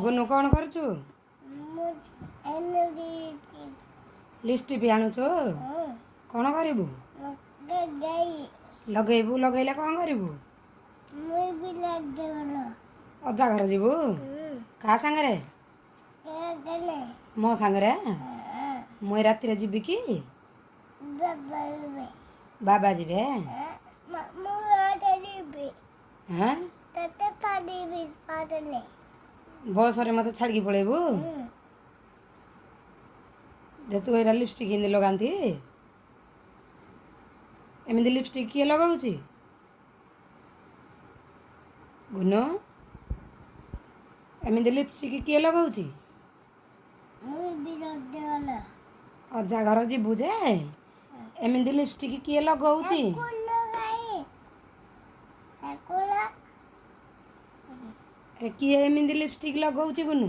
गुनु कौन करुचु लिपस्टिक आणुचु कौन करू लगेबू लगेले कौन करू अजा घर जीवु क्या सांगरे मो सांगरे मुई राति जीवी कि बाबा जीवे हाँ बस रे मत छाड़ी पड़ेबू दे तू एरा लिपस्टिक हिंदी लगाती एमती लिपस्टिक किए लगाऊँ गुनु एमती लिपस्टिक किए लगाऊँ अजा घर जीवु जे एमती लिपस्टिक किए लगाऊँ किए एमती लिपस्टिक लगाऊँ गुनु